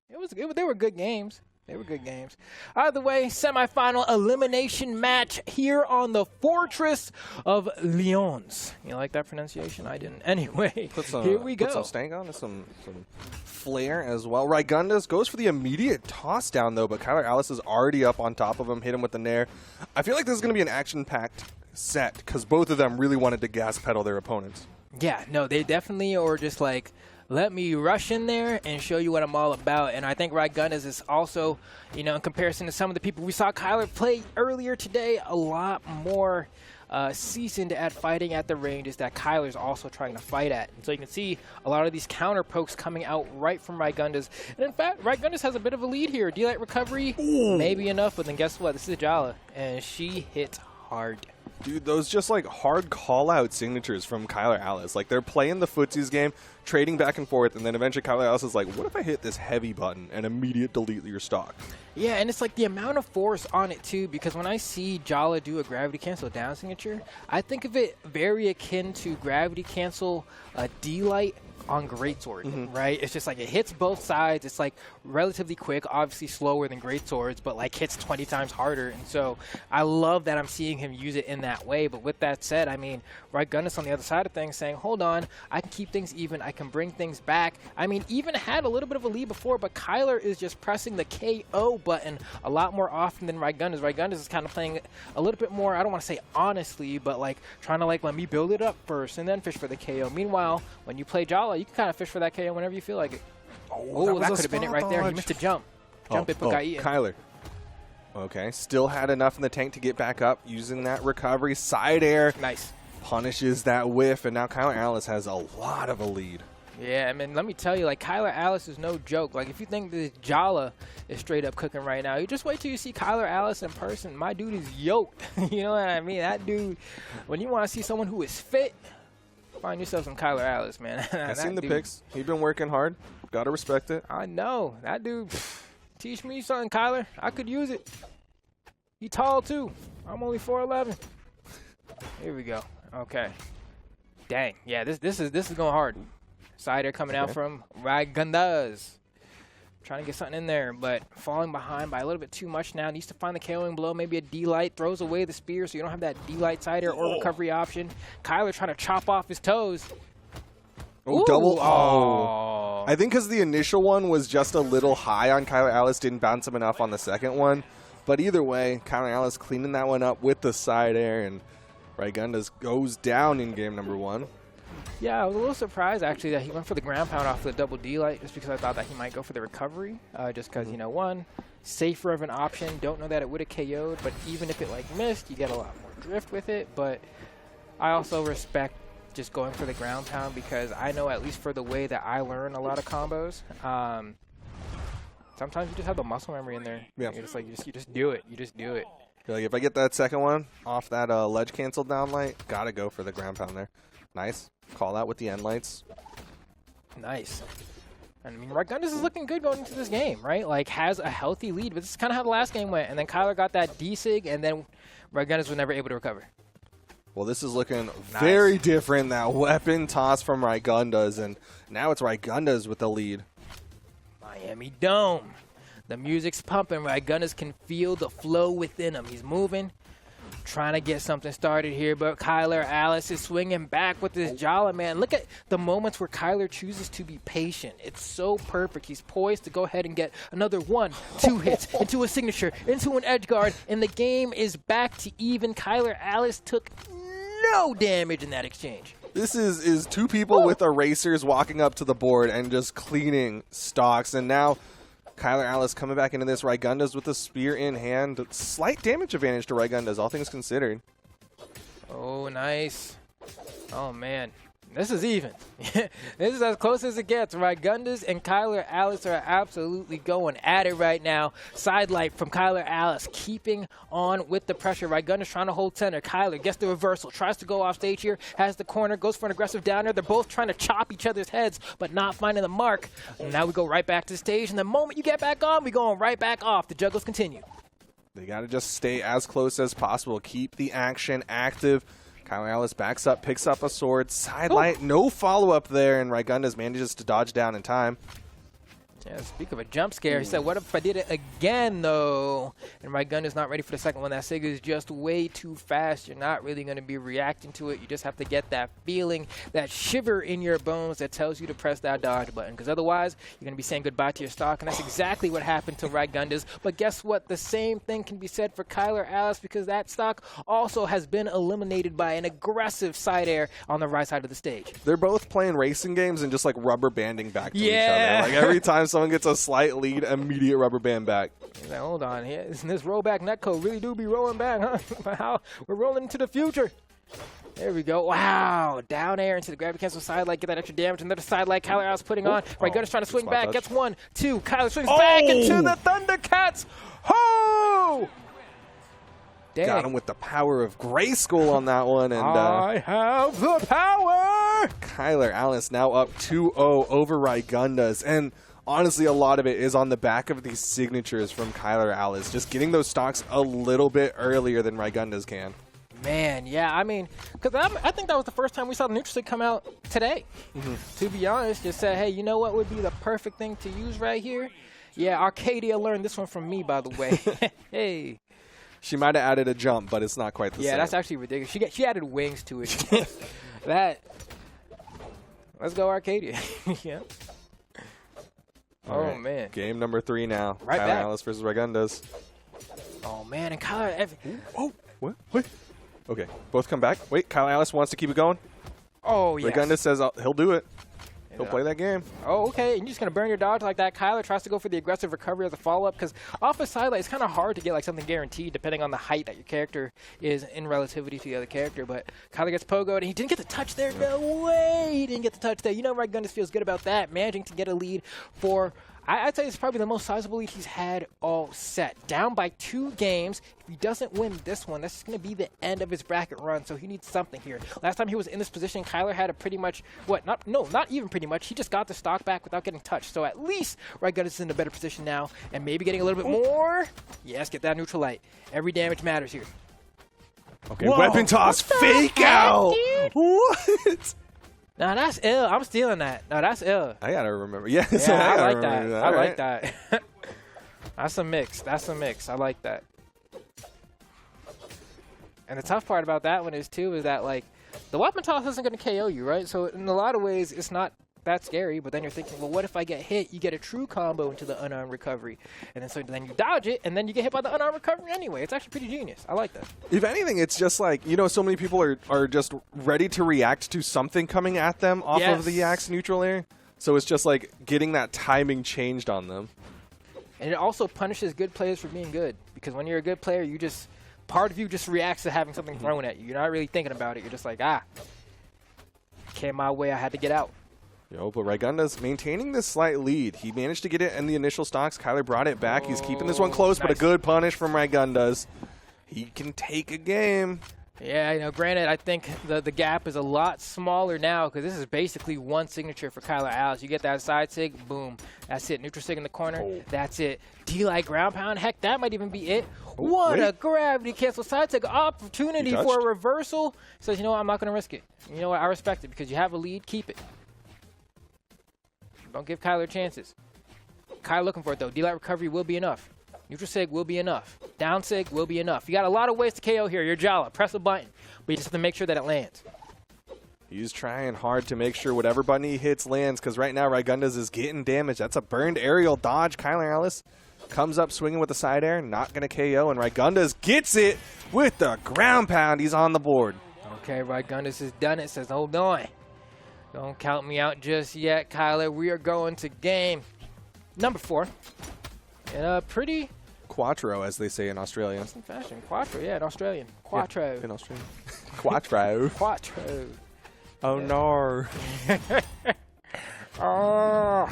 They were good games. They were good games. Either way, semifinal elimination match here on the Fortress of Lyons. You like that pronunciation? I didn't. Anyway, here we go. Put some stank on and some flair as well. Rygunduz goes for the immediate toss down, though, but Kylar Alice is already up on top of him, hit him with the nair. I feel like this is going to be an action-packed set because both of them really wanted to gas pedal their opponents. Yeah, no, they definitely are just like, let me rush in there and show you what I'm all about. And I think Rygunduz is also, you know, in comparison to some of the people we saw Kylar play earlier today, a lot more seasoned at fighting at the ranges that Kylar's also trying to fight at. And so you can see a lot of these counter pokes coming out right from Rygunduz. And in fact, Rygunduz has a bit of a lead here. D-Light recovery, maybe enough, but then guess what? This is Brawlhalla, and she hits hard. Dude, those just like hard call-out signatures from Kylar Alice. Like they're playing the footsies game, trading back and forth, and then eventually Kylar Alice is like, what if I hit this heavy button and immediate delete your stock? Yeah, and it's like the amount of force on it too, because when I see Brawlhalla do a gravity cancel down signature, I think of it very akin to gravity cancel D-Light on Greatsword, right? It's just like it hits both sides. It's like relatively quick, obviously slower than Greatswords, but like hits 20 times harder. And so I love that I'm seeing him use it in that way. But with that said, I mean, Rygunduz on the other side of things saying, hold on, I can keep things even. I can bring things back. I mean, even had a little bit of a lead before, but Kylar is just pressing the KO button a lot more often than Rygunduz. Rygunduz is kind of playing a little bit more, I don't want to say honestly, but like trying to like let me build it up first and then fish for the KO. Meanwhile, when you play Brawlhalla, you can kind of fish for that KO whenever you feel like it. Oh, that could have been it right there. He missed a jump. Jump it, but got eaten. Kylar. Okay, still had enough in the tank to get back up using that recovery. Side air. Nice. Punishes that whiff, and now Kylar Alice has a lot of a lead. Yeah, I mean, let me tell you, like, Kylar Alice is no joke. Like, if you think this Brawlhalla is straight up cooking right now, you just wait till you see Kylar Alice in person. My dude is yoked. You know what I mean? That dude, when you want to see someone who is fit, find yourself some Kylar Alice, man. I've seen the pics. He's been working hard. Gotta respect it. I know. That dude, teach me something, Kylar. I could use it. He tall, too. I'm only 4'11". Here we go. Okay. Dang. Yeah, this is going hard. Side air coming out from Rygunduz. Trying to get something in there, but falling behind by a little bit too much now. Needs to find the KOing blow. Maybe a D-Light. Throws away the spear, so you don't have that D-Light side air or recovery option. Kylar trying to chop off his toes. Oh, double. Oh. I think because the initial one was just a little high on Kylar Alice. Didn't bounce him enough on the second one. But either way, Kylar Alice cleaning that one up with the side air, and Rygunduz goes down in game number 1. Yeah, I was a little surprised, actually, that he went for the ground pound off the double D-Light, just because I thought that he might go for the recovery. Just because, you know, one, safer of an option. Don't know that it would have KO'd, but even if it, like, missed, you get a lot more drift with it. But I also respect just going for the ground pound, because I know, at least for the way that I learn a lot of combos, sometimes you just have the muscle memory in there. Yeah. You're just like, you just do it. You just do it. Like, if I get that second one off that ledge cancel down light, gotta go for the ground pound there. Nice. Call out with the end lights. Nice. I mean, Rygunduz is looking good going into this game, right? Like, has a healthy lead, but this is kind of how the last game went. And then Kylar got that D-Sig, and then Rygunduz was never able to recover. Well, this is looking very different. That weapon toss from Rygunduz, and now it's Rygunduz with the lead. Miami Dome. The music's pumping. Rygunduz can feel the flow within him. He's moving, trying to get something started here, but Kylar Alice is swinging back with this Brawlhalla, man. Look at the moments where Kylar chooses to be patient. It's so perfect. He's poised to go ahead and get another 1, 2 hits into a signature, into an edge guard, and the game is back to even. Kylar Alice took no damage in that exchange. This is two people with erasers walking up to the board and just cleaning stocks, and now Kylar Alice coming back into this. Rygunduz with the spear in hand. Slight damage advantage to Rygunduz, all things considered. Oh, nice. Oh, man. This is even. This is as close as it gets. Rygunduz and Kylar Alice are absolutely going at it right now. Side light from Kylar Alice, keeping on with the pressure. Rygunduz trying to hold center. Kylar gets the reversal, tries to go off stage here, has the corner, goes for an aggressive downer. They're both trying to chop each other's heads, but not finding the mark. And now we go right back to the stage, and the moment you get back on, we're going right back off. The juggles continue. They got to just stay as close as possible. Keep the action active. Kylar Alice backs up, picks up a sword, side light, no follow-up there, and Rygunduz manages to dodge down in time. Yeah, speak of a jump scare, he said, what if I did it again, though? And Rygunduz not ready for the second one. That SIG is just way too fast. You're not really going to be reacting to it. You just have to get that feeling, that shiver in your bones that tells you to press that dodge button. Because otherwise, you're going to be saying goodbye to your stock. And that's exactly what happened to Rygunduz. But guess what? The same thing can be said for Kylar Alice, because that stock also has been eliminated by an aggressive side air on the right side of the stage. They're both playing racing games and just like rubber banding back to each other. Like every time someone gets a slight lead, immediate rubber band back. Like, hold on, here, this rollback netcode really do be rolling back, huh? How we're rolling into the future. There we go. Wow, down air into the gravity cancel side light, get that extra damage. Another side light Kylar Alice putting on. Rygunduz trying to swing back, gets 1, 2. Kylar swings back into the Thundercats. Ho! Dang. Got him with the power of Grayskull on that one. And I have the power! Kylar Alice now up 2-0 over Rygunduz. And honestly, a lot of it is on the back of these signatures from Kylar Alice, just getting those stocks a little bit earlier than Rygunduz can. Man, yeah, I mean, because I think that was the first time we saw the neutral stick come out today. To be honest, just said, hey, you know what would be the perfect thing to use right here? Yeah, Arcadia learned this one from me, by the way. Hey. She might have added a jump, but it's not quite the same. Yeah, that's actually ridiculous. She added wings to it. Let's go Arcadia. Yeah. Right. Man. Game number 3 now. Right Kylar back. Alice versus Rygunduz. Oh, man, and Kylar... What? Okay, both come back. Wait, Kylar Alice wants to keep it going. Oh, yes. Rygunduz says he'll do it. He'll play that game. Oh, okay. And you're just going to burn your dodge like that. Kylar tries to go for the aggressive recovery as a follow-up, because off a side light, it's kind of hard to get like something guaranteed depending on the height that your character is in relativity to the other character. But Kylar gets pogoed, and he didn't get the touch there. No way he didn't get the touch there. You know Rygunduz feels good about that, managing to get a lead for... I'd say it's probably the most sizable lead he's had all set. Down by 2 games. If he doesn't win this one, that's going to be the end of his bracket run, so he needs something here. Last time he was in this position, Kylar had a pretty much, not even pretty much. He just got the stock back without getting touched. So at least Rygunduz is in a better position now, and maybe getting a little bit more. Yes, get that neutral light. Every damage matters here. Okay, whoa, weapon toss, fake out. What? Nah, that's ill. I'm stealing that. No, that's ill. I gotta remember. Yes, yeah, I like that. I like that. That's a mix. That's a mix. I like that. And the tough part about that one is that like the weapon toss isn't going to KO you, right? So in a lot of ways, it's not that scary. But then you're thinking, well, what if I get hit? You get a true combo into the unarmed recovery, and then you dodge it, and then you get hit by the unarmed recovery anyway. It's actually pretty genius. I like that. If anything, it's just like, you know, so many people are just ready to react to something coming at them off of the Axe neutral air. So it's just like getting that timing changed on them. And it also punishes good players for being good, because when you're a good player, part of you just reacts to having something thrown at you. You're not really thinking about it. You're just like, came my way. I had to get out. Yo, but Rygunduz maintaining this slight lead. He managed to get it in the initial stocks. Kylar brought it back. He's keeping this one close, but a good punish from Rygunduz. He can take a game. Yeah, you know, granted, I think the gap is a lot smaller now, because this is basically one signature for Kylar Alice. You get that side sig, boom. That's it. Neutral sig in the corner. That's it. D-like ground pound. Heck, that might even be it. What a gravity cancel side sig opportunity for a reversal. Says, you know what, I'm not going to risk it. You know what, I respect it, because you have a lead. Keep it. Don't give Kylar chances. Kylar looking for it, though. D-light recovery will be enough. Neutral sig will be enough. Down sig will be enough. You got a lot of ways to KO here. Your Jala. Press a button. But you just have to make sure that it lands. He's trying hard to make sure whatever button he hits lands, because right now Rygunduz is getting damage. That's a burned aerial dodge. Kylar Alice comes up swinging with the side air. Not going to KO, and Rygunduz gets it with the ground pound. He's on the board. Okay, Rygunduz has done it. Says, hold on. Don't count me out just yet, Kylar. We are going to game number 4. And pretty... Quattro, as they say in Australia. That's in fashion. Quattro, yeah, in Australian. Quattro. Yeah, in Australia. Quattro. Quattro. Oh, no. Oh.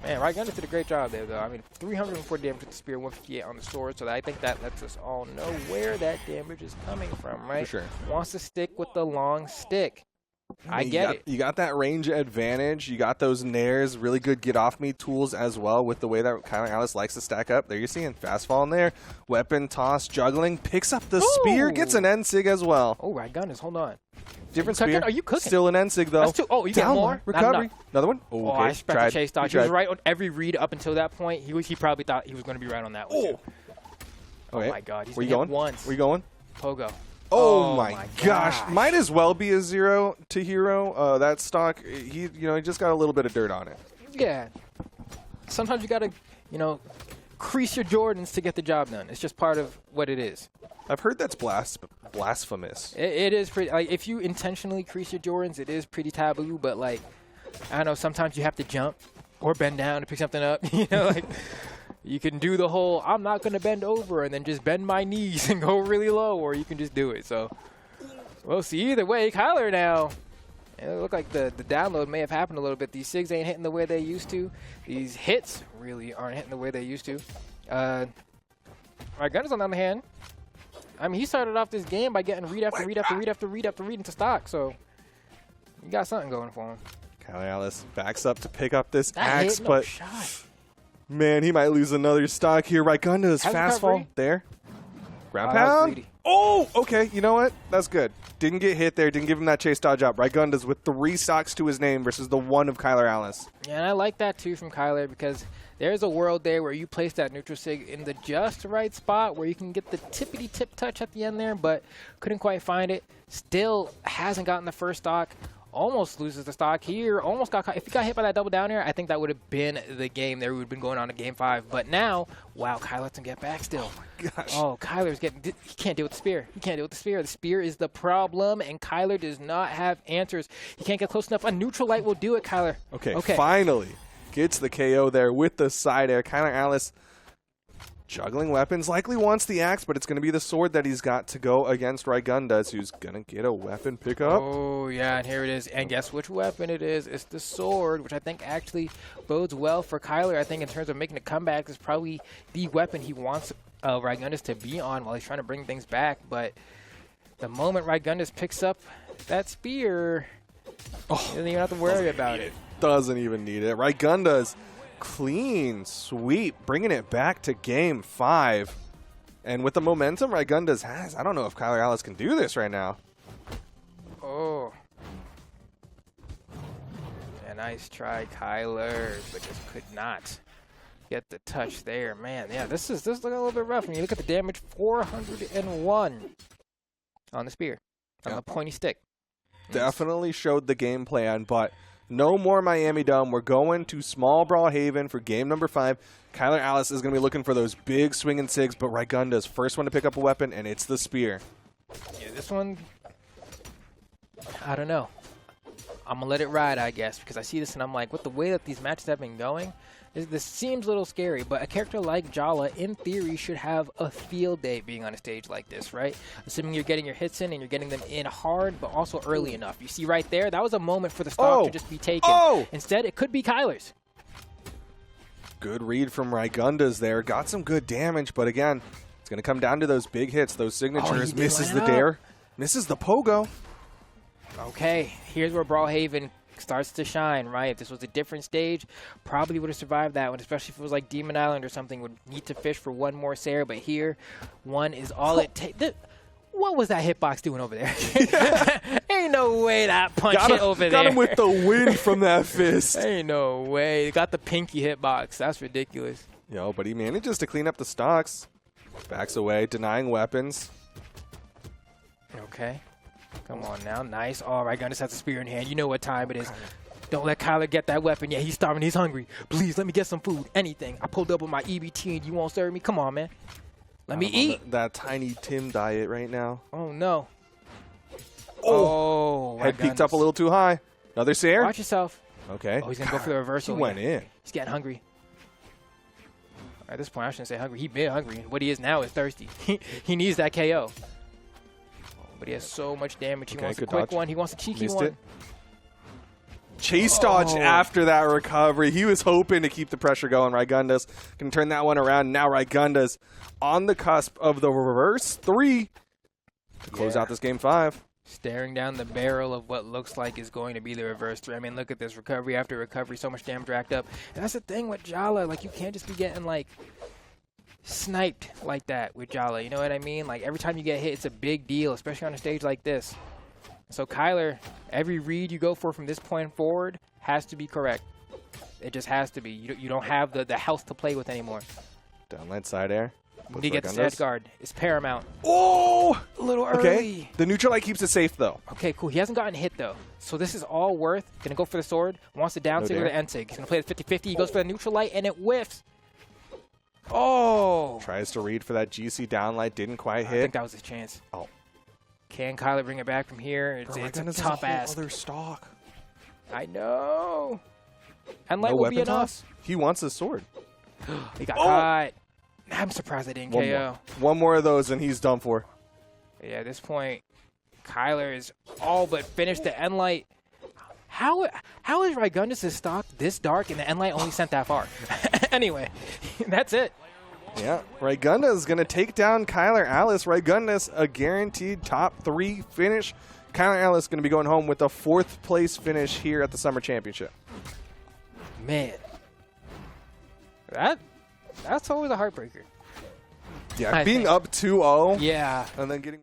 Man, Rygunduz did a great job there, though. I mean, 304 damage with the spear, 158 on the sword, so I think that lets us all know where that damage is coming from, right? For sure. Wants to stick with the long stick. I get it. You got that range advantage. You got those nairs, really good get-off-me tools as well with the way that Kylar Alice likes to stack up. There you're seeing fast fall in there. Weapon toss, juggling, picks up the spear, gets an N-Sig as well. Oh, RayGundez, hold on. Different spear. Are you cooking? Still an N-Sig, though. That's two. Oh, you got more? Recovery. Another one? Oh, okay. I expect the chase dodge. He was right on every read up until that point. He probably thought he was going to be right on that one, too. Okay. Oh, my God. He's Where you going? Once. Where you going? Pogo. Oh my gosh. Might as well be a 0 to hero. That stock, he just got a little bit of dirt on it. Yeah. Sometimes you got to, crease your Jordans to get the job done. It's just part of what it is. I've heard that's blasphemous. It is pretty, like, if you intentionally crease your Jordans, it is pretty taboo, but like, I don't know, sometimes you have to jump or bend down to pick something up, like you can do the whole, I'm not going to bend over and then just bend my knees and go really low, or you can just do it. So we'll see. Either way, Kylar now, it looked like the download may have happened a little bit. These SIGs ain't hitting the way they used to. These hits really aren't hitting the way they used to. RayGundez, on the other hand, I mean, he started off this game by getting read after read after read after read after read into stock. So you got something going for him. Kylar Alice backs up to pick up this that axe, hit, but shot. Man, he might lose another stock here. RayGundez fast fall there. Ground pound. Oh, okay. You know what? That's good. Didn't get hit there. Didn't give him that chase dodge up. RayGundez with 3 stocks to his name versus the 1 of Kylar Alice. Yeah, and I like that too from Kylar because there's a world there where you place that neutral sig in the just right spot where you can get the tippity-tip touch at the end there, but couldn't quite find it. Still hasn't gotten the first stock. Almost loses the stock here. Almost got caught. If he got hit by that double down air, I think that would have been the game there. We would have been going on to game 5. But now, wow, Kylar lets him get back still. Oh, gosh. Oh, Kylar's getting, he can't deal with the spear. He can't deal with the spear. The spear is the problem, and Kylar does not have answers. He can't get close enough. A neutral light will do it, Kylar. Okay. Finally gets the KO there with the side air. Kylar Alice juggling weapons, likely wants the axe, but it's going to be the sword that he's got to go against RayGundez, who's going to get a weapon pickup. Oh, yeah, and here it is. And guess which weapon it is? It's the sword, which I think actually bodes well for Kylar. I think in terms of making a comeback, is probably the weapon he wants RayGundez to be on while he's trying to bring things back. But the moment RayGundez picks up that spear, he doesn't even have to worry about it. Doesn't even need it. RayGundez, clean sweep, bringing it back to game 5. And with the momentum RayGundez has, I don't know if Kylar Alice can do this right now. Oh. Yeah, nice try, Kylar, but just could not get the touch there. Man, yeah, this is looking a little bit rough. When you look at the damage, 401 on the spear, on the pointy stick. Definitely showed the game plan, but no more Miami Dome. We're going to small Brawlhaven for game number 5. Kylar Alice is going to be looking for those big swinging SIGs, but RayGundez, first one to pick up a weapon, and it's the spear. Yeah, this one, I don't know. I'm going to let it ride, I guess, because I see this and I'm like, with the way that these matches have been going, this seems a little scary, but a character like Brawlhalla, in theory, should have a field day being on a stage like this, right? Assuming you're getting your hits in and you're getting them in hard, but also early enough. You see right there, that was a moment for the stock to just be taken. Instead, it could be Kylar's. Good read from RayGundez there. Got some good damage, but again, it's going to come down to those big hits, those signatures. Misses the dare, misses the pogo. Okay, here's where Brawlhaven starts to shine, right? If this was a different stage, probably would have survived that one, especially if it was like Demon Island or something, would need to fish for one more Sarah, but here, one is all it takes. What was that hitbox doing over there? Ain't no way that punch hit over there. Got him with the wind from that fist. Ain't no way. Got the pinky hitbox. That's ridiculous. Yo, but he manages to clean up the stocks. Backs away, denying weapons. Okay. Come on now. Nice. All right, RayGundez has a spear in hand. You know what time it is. Don't let Kylar get that weapon. Yeah, he's starving. He's hungry. Please, let me get some food. Anything. I pulled up with my EBT and you won't serve me? Come on, man. Let me eat. That tiny Tim diet right now. Oh, no. Oh, head peeked up a little too high. Another Sair. Watch yourself. Okay. Oh, he's going to go for the reversal. He went in. He's getting hungry. At this point, I shouldn't say hungry. He's been hungry. What he is now is thirsty. He needs that KO. But he has so much damage. He wants a quick one. He wants a cheeky one. It. Chase dodge after that recovery. He was hoping to keep the pressure going. RayGundez can turn that one around. Now RayGundez on the cusp of the reverse 3 to close out this game 5. Staring down the barrel of what looks like is going to be the reverse 3. I mean, look at this. Recovery after recovery. So much damage racked up. And that's the thing with Jala. Like, you can't just be getting, like, sniped like that with Jala. You know what I mean? Like, every time you get hit, it's a big deal, especially on a stage like this. So, Kylar, every read you go for from this point forward has to be correct. It just has to be. You don't have the health to play with anymore. Downlight side air. You need to get the edge guard. It's paramount. Oh! A little early. Okay. The neutral light keeps it safe, though. Okay, cool. He hasn't gotten hit, though. So this is all worth. Going to go for the sword. Wants the down sig or the end sig. He's going to play the 50-50. He goes for the neutral light, and it whiffs. Oh! Tries to read for that GC downlight. Didn't quite hit. I think that was his chance. Oh. Can Kylar bring it back from here? It's a tough ask. Other stock. I know. And light will be enough. He wants his sword. He got caught. I'm surprised they didn't KO. One more of those and he's done for. Yeah, at this point, Kylar is all but finished the end light. How is Rygunduz' stock this dark and the end light only sent that far? Anyway, that's it. Yeah, Rygunduz is going to take down Kylar Alice. Rygunduz, a guaranteed top 3 finish. Kylar Alice going to be going home with a 4th place finish here at the Summer Championship. Man, that's always a heartbreaker. Yeah, being up 2-0. Yeah. And then getting...